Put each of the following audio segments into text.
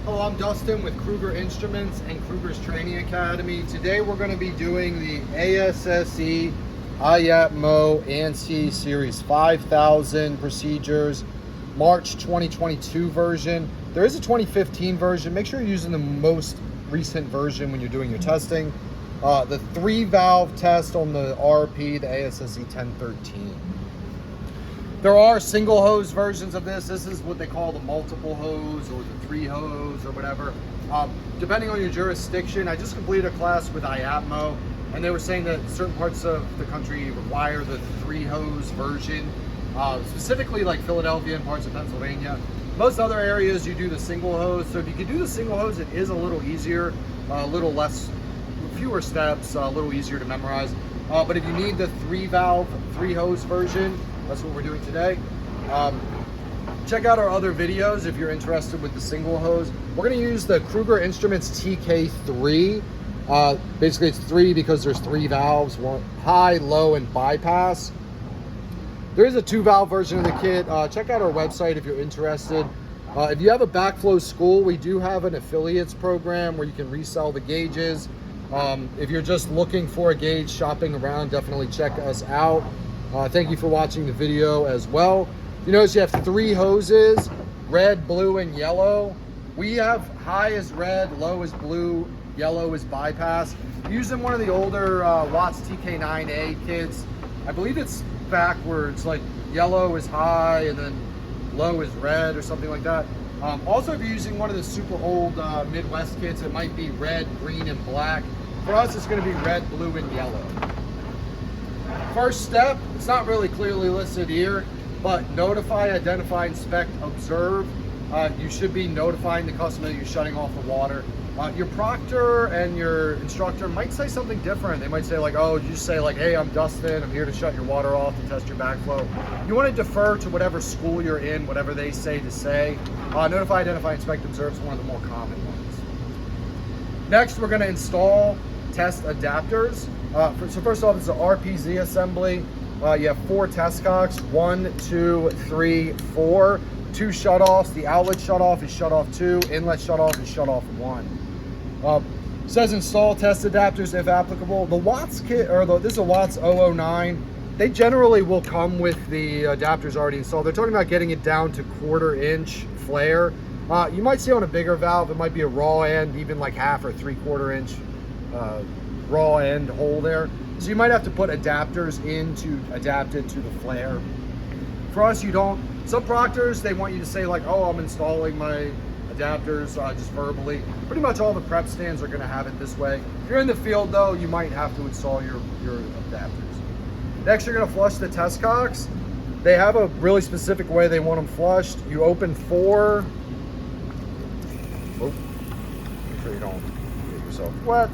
Hello, I'm Dustin with Kruger Instruments and Kruger's Training Academy. Today we're going to be doing the ASSE IAPMO ANSI Series 5000 procedures, March 2022 version. There is a 2015 version. Make sure you're using the most recent version when you're doing your testing. The 3-valve test on the RP, the ASSE 1013. There are single hose versions of this. This is what they call the multiple hose or the 3 hose or whatever. Depending on your jurisdiction, I just completed a class with IAPMO and they were saying that certain parts of the country require the 3 hose version, specifically like Philadelphia and parts of Pennsylvania. Most other areas you do the single hose. So if you can do the single hose, it is a little easier, a little less, fewer steps, a little easier to memorize. But if you need the 3-valve, 3 hose version, that's what we're doing today. Check out our other videos if you're interested with the single hose. We're going to use the Kruger Instruments TK3. Basically it's 3 because there's 3 valves, one high, low, and bypass. There is a 2-valve version of the kit. Check out our website if you're interested. If you have a Backflow school, we do have an affiliates program where you can resell the gauges. If you're just looking for a gauge, shopping around, definitely check us out. Thank you for watching the video as well. You notice you have 3 hoses, red, blue, and yellow. We have high is red, low is blue, yellow is bypass. Using one of the older Watts TK9A kits, I believe it's backwards, like yellow is high and then low is red or something like that. Also, if you're using one of the super old Midwest kits, it might be red, green, and black. For us, it's going to be red, blue, and yellow. First step, it's not really clearly listed here, but notify, identify, inspect, observe. You should be notifying the customer that you're shutting off the water. Your proctor and your instructor might say something different. They might say like, oh, you just say like, hey, I'm Dustin, I'm here to shut your water off to test your backflow. You want to defer to whatever school you're in, whatever they say to say. Notify, identify, inspect, observe is one of the more common ones. Next, we're going to install test adapters. So first off, it's an RPZ assembly. You have 4 test cocks, 1, 2, 3, 4. 2 shutoffs. The outlet shutoff is shutoff 2. Inlet shutoff is shutoff 1. Says install test adapters if applicable. The Watts kit, or this is a Watts 009. They generally will come with the adapters already installed. They're talking about getting it down to 1/4 inch flare. You might see on a bigger valve, it might be a raw end, even like 1/2 or 3/4 inch raw end hole there. So you might have to put adapters in to adapt it to the flare. For us, you don't. Some proctors, they want you to say like, oh, I'm installing my adapters just verbally. Pretty much all the prep stands are going to have it this way. If you're in the field though, you might have to install your adapters. Next, you're going to flush the test cocks. They have a really specific way they want them flushed. You open 4. Oh, make sure you don't get yourself wet.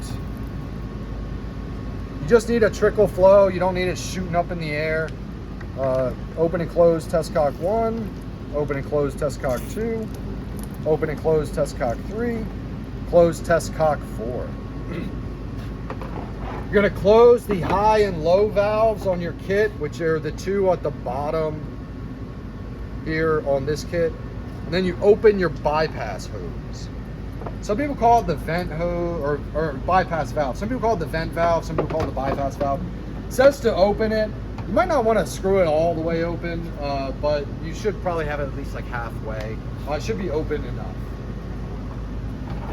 You just need a trickle flow. You don't need it shooting up in the air. Open and close test cock 1, open and close test cock 2, open and close test cock 3, close test cock 4. You're going to close the high and low valves on your kit, which are the 2 at the bottom here on this kit. And then you open your bypass hose. Some people call it the vent hose or bypass valve. Some people call it the vent valve. Some people call it the bypass valve. It says to open it. You might not want to screw it all the way open, but you should probably have it at least like halfway. It should be open enough.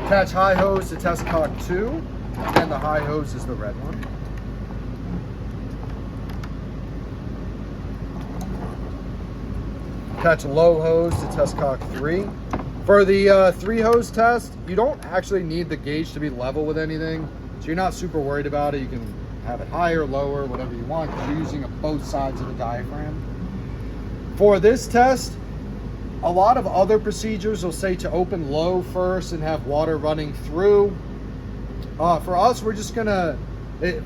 Attach high hose to test cock 2, and the high hose is the red one. Attach low hose to test cock 3. For the 3 hose test, you don't actually need the gauge to be level with anything, so you're not super worried about it. You can have it higher, lower, whatever you want, because you're using both sides of the diaphragm. For this test, a lot of other procedures will say to open low first and have water running through. For us, we're just gonna,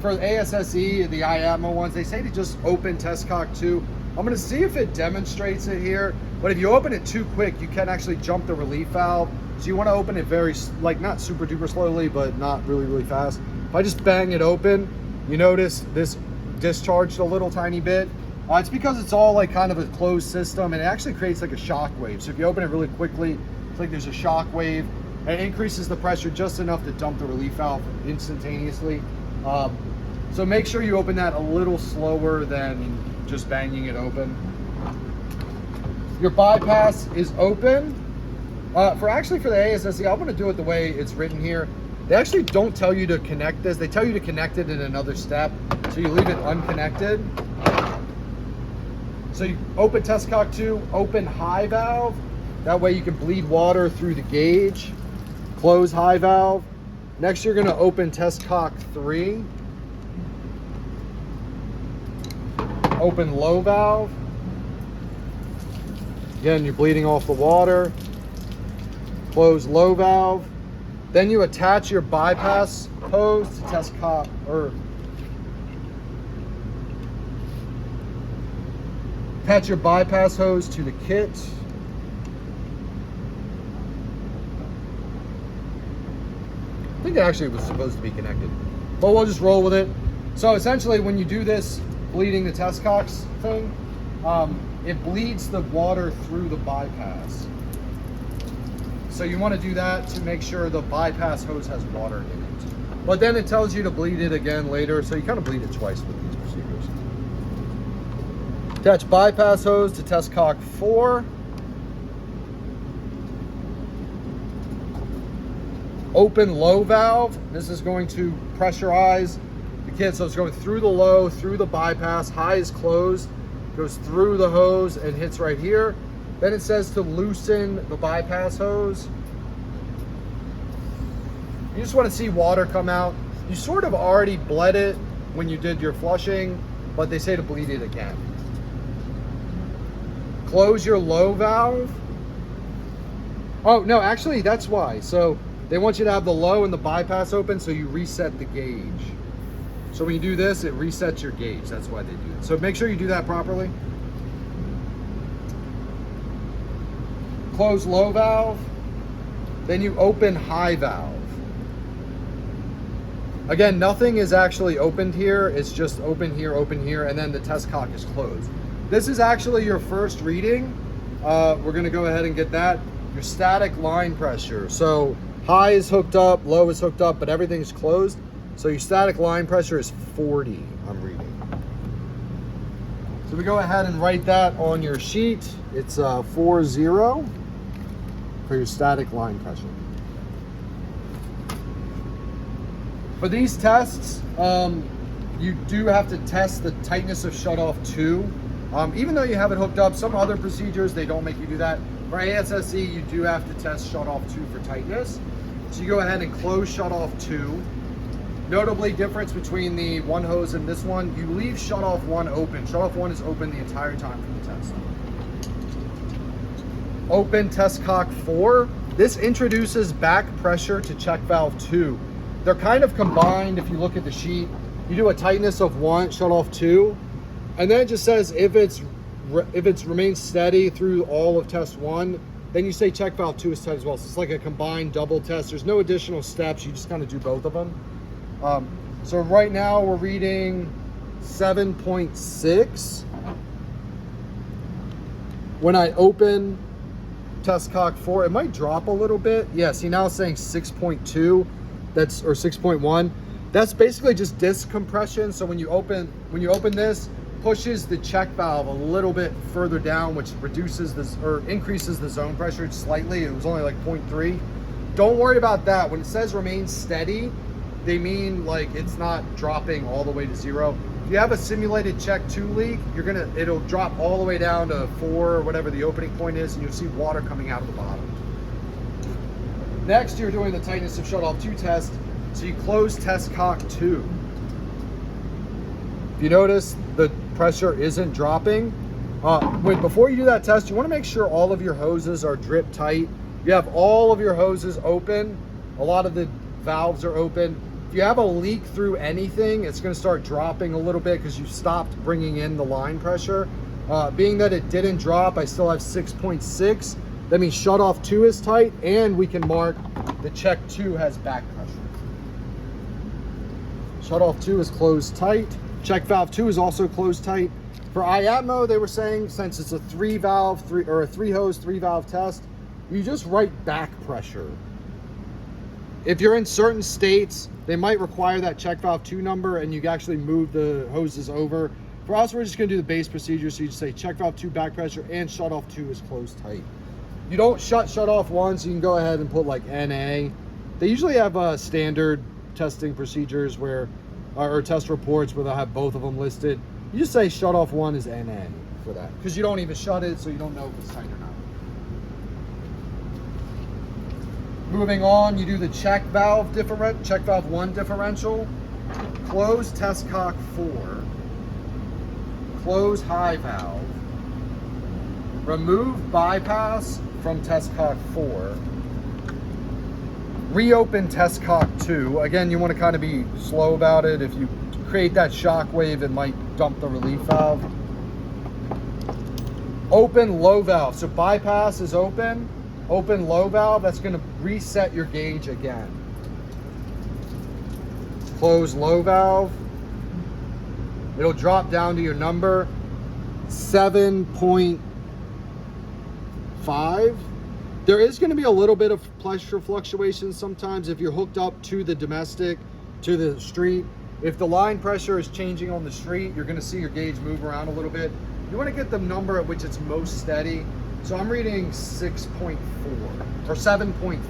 for ASSE, the IAPMO ones, they say to just open test cock 2. I'm gonna see if it demonstrates it here, but if you open it too quick, you can actually jump the relief valve. So you wanna open it very, like not super duper slowly, but not really, really fast. If I just bang it open, you notice this discharged a little tiny bit. It's because it's all like kind of a closed system and it actually creates like a shock wave. So if you open it really quickly, it's like there's a shock wave. and increases the pressure just enough to dump the relief valve instantaneously. So make sure you open that a little slower than just banging it open. Your bypass is open. For the ASSE, I'm going to do it the way it's written here. They actually don't tell you to connect this. They tell you to connect it in another step. So you leave it unconnected. So you open test cock 2, open high valve. That way you can bleed water through the gauge. Close high valve. Next you're going to open test cock 3. Open low valve. Again, you're bleeding off the water. Close low valve. Then you attach your bypass hose to test cock, or attach your bypass hose to the kit. I think it actually was supposed to be connected, but we'll just roll with it. So essentially when you do this bleeding the test cocks thing, it bleeds the water through the bypass. So you want to do that to make sure the bypass hose has water in it. But then it tells you to bleed it again later, so you kind of bleed it twice with these procedures. Attach bypass hose to test cock 4. Open low valve. This is going to pressurize the kit, so it's going through the low, through the bypass. High is closed, goes through the hose and hits right here. Then it says to loosen the bypass hose. You just want to see water come out. You sort of already bled it when you did your flushing, but they say to bleed it again. Close your low valve. Oh, no, actually, that's why. So they want you to have the low and the bypass open, so you reset the gauge. So when you do this, it resets your gauge. That's why they do it. So make sure you do that properly. Close low valve, then you open high valve. Again, nothing is actually opened here. It's just open here, and then the test cock is closed. This is actually your first reading. We're gonna go ahead and get that. Your static line pressure. So high is hooked up, low is hooked up, but everything's closed. So your static line pressure is 40, I'm reading. So we go ahead and write that on your sheet. It's 40 for your static line pressure. For these tests, you do have to test the tightness of shutoff 2. Even though you have it hooked up, some other procedures, they don't make you do that. For ASSE, you do have to test shutoff 2 for tightness. So you go ahead and close shutoff 2. Notably difference between the one hose and this one, you leave shutoff 1 open. Shutoff 1 is open the entire time for the test. Open test cock 4. This introduces back pressure to check valve 2. They're kind of combined. If you look at the sheet, you do a tightness of 1, shutoff 2, and then it just says if it's remained steady through all of test 1, then you say check valve 2 is tight as well. So it's like a combined double test. There's no additional steps. You just kind of do both of them. So right now we're reading 7.6. When I open test cock 4, it might drop a little bit. Yeah, see now it's saying 6.2, that's, or 6.1. That's basically just disc compression. So when you open this, pushes the check valve a little bit further down, which reduces this or increases the zone pressure slightly. It was only like 0.3. Don't worry about that. When it says remain steady, they mean like it's not dropping all the way to 0. If you have a simulated check 2 leak, it'll drop all the way down to 4 or whatever the opening point is, and you'll see water coming out of the bottom. Next, you're doing the tightness of shutoff 2 test. So you close test cock 2. If you notice the pressure isn't dropping, before you do that test, you want to make sure all of your hoses are drip tight. You have all of your hoses open. A lot of the valves are open. If you have a leak through anything, it's going to start dropping a little bit because you stopped bringing in the line pressure. Being that it didn't drop, I still have 6.6. That means shutoff 2 is tight, and we can mark the check 2 has back pressure. Shutoff 2 is closed tight. Check valve 2 is also closed tight. For IAPMO, they were saying since it's a 3 hose, 3 valve test, you just write back pressure. If you're in certain states, they might require that check valve 2 number and you can actually move the hoses over. For us, we're just gonna do the base procedure. So you just say check valve 2 back pressure and shut off 2 is closed tight. You don't shut off 1, so you can go ahead and put like NA. They usually have standard testing procedures where, or test reports where they'll have both of them listed. You just say shut off 1 is NA for that, because you don't even shut it, so you don't know if it's tight or not. Moving on, you do the check valve 1 differential, close test cock 4, close high valve, remove bypass from test cock 4, reopen test cock 2. Again, you want to kind of be slow about it. If you create that shock wave, it might dump the relief valve. Open low valve. So bypass is open low valve, that's going to reset your gauge again. Close low valve. It'll drop down to your number 7.5. There is going to be a little bit of pressure fluctuations sometimes if you're hooked up to the domestic, to the street. If the line pressure is changing on the street, you're going to see your gauge move around a little bit. You want to get the number at which it's most steady. So I'm reading 6.4 or 7.4.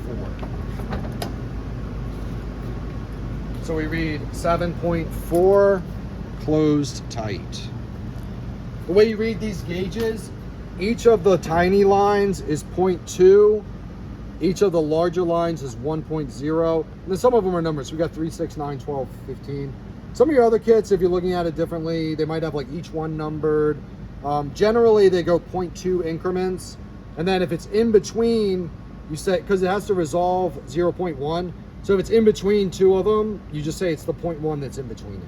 So we read 7.4, closed tight. The way you read these gauges, each of the tiny lines is 0.2. Each of the larger lines is 1.0. And then some of them are numbers. So we got 3, 6, 9, 12, 15. Some of your other kits, if you're looking at it differently, they might have like each one numbered. Generally, they go 0.2 increments. And then if it's in between, you say, because it has to resolve 0.1. So if it's in between 2 of them, you just say it's the 0.1 that's in between it.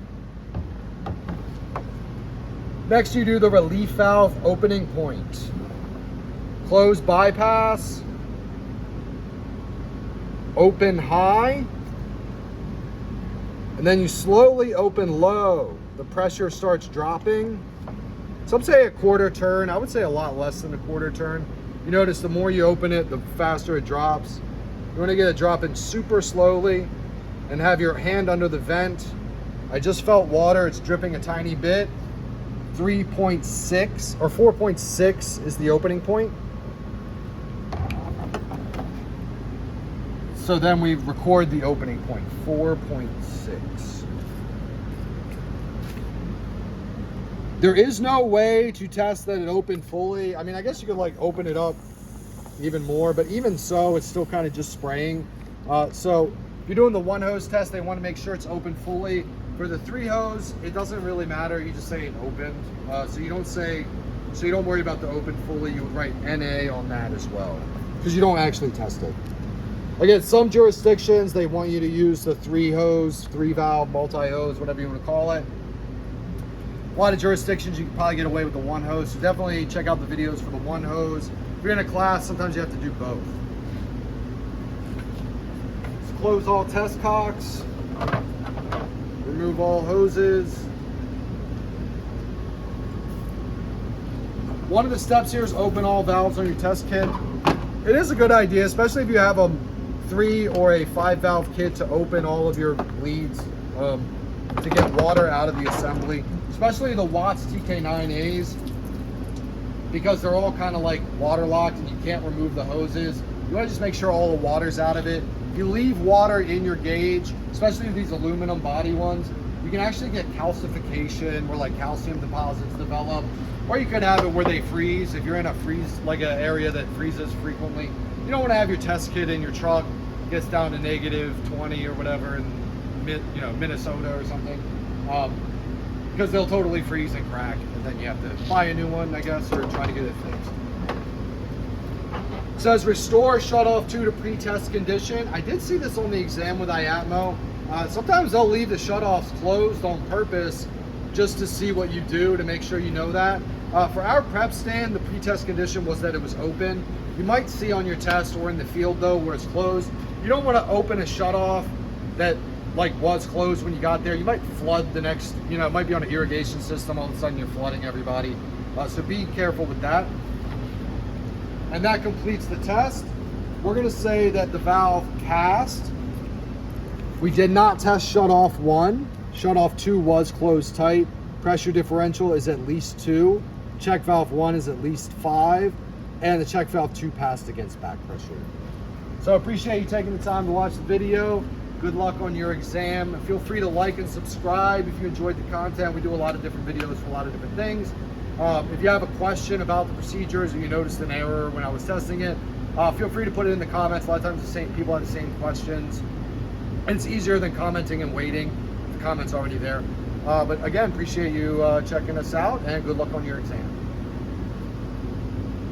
Next, you do the relief valve opening point. Close bypass. Open high. And then you slowly open low. The pressure starts dropping. Some say a quarter turn. I would say a lot less than a quarter turn. You notice the more you open it, the faster it drops. You want to get it dropping super slowly and have your hand under the vent. I just felt water. It's dripping a tiny bit. 3.6 or 4.6 is the opening point. So then we record the opening point, 4.6. There is no way to test that it opened fully. I mean, I guess you could like open it up even more, but even so, it's still kind of just spraying. So if you're doing the 1 hose test, they want to make sure it's open fully. For the 3 hose, it doesn't really matter. You just say it opened. So you don't worry about the open fully. You would write NA on that as well, because you don't actually test it. Again, some jurisdictions, they want you to use the 3 hose, 3 valve, multi-hose, whatever you want to call it. A lot of jurisdictions, you can probably get away with the 1 hose. So definitely check out the videos for the 1 hose. If you're in a class, sometimes you have to do both. Let's close all test cocks. Remove all hoses. One of the steps here is open all valves on your test kit. It is a good idea, especially if you have a 3 or a 5 valve kit, to open all of your leads to get water out of the assembly, especially the Watts TK9As, because they're all kind of like waterlocked and you can't remove the hoses. You want to just make sure all the water's out of it. If you leave water in your gauge, especially with these aluminum body ones, you can actually get calcification where like calcium deposits develop, or you could have it where they freeze. If you're in a freeze, like an area that freezes frequently, you don't want to have your test kit in your truck, it gets down to -20 or whatever in Minnesota or something, because they'll totally freeze and crack, and then you have to buy a new one, I guess, or try to get it fixed. It says restore shut-off 2 to pre-test condition. I did see this on the exam with IAPMO. Sometimes they'll leave the shutoffs closed on purpose just to see what you do, to make sure you know that. For our prep stand, the pre-test condition was that it was open. You might see on your test or in the field though where it's closed. You don't want to open a shutoff that like was closed when you got there. You might flood the next, it might be on an irrigation system, all of a sudden you're flooding everybody. So be careful with that. And that completes the test. We're going to say that the valve passed We did not test shutoff 1. Shutoff 2 was closed tight. Pressure differential is at least 2. Check valve 1 is at least 5. And the check valve 2 passed against back pressure. So I appreciate you taking the time to watch the video. Good luck on your exam. Feel free to like and subscribe if you enjoyed the content. We do a lot of different videos for a lot of different things. If you have a question about the procedures or you noticed an error when I was testing it, feel free to put it in the comments. A lot of times the same people have the same questions. And it's easier than commenting and waiting. The comment's already there. But again, appreciate you checking us out, and good luck on your exam.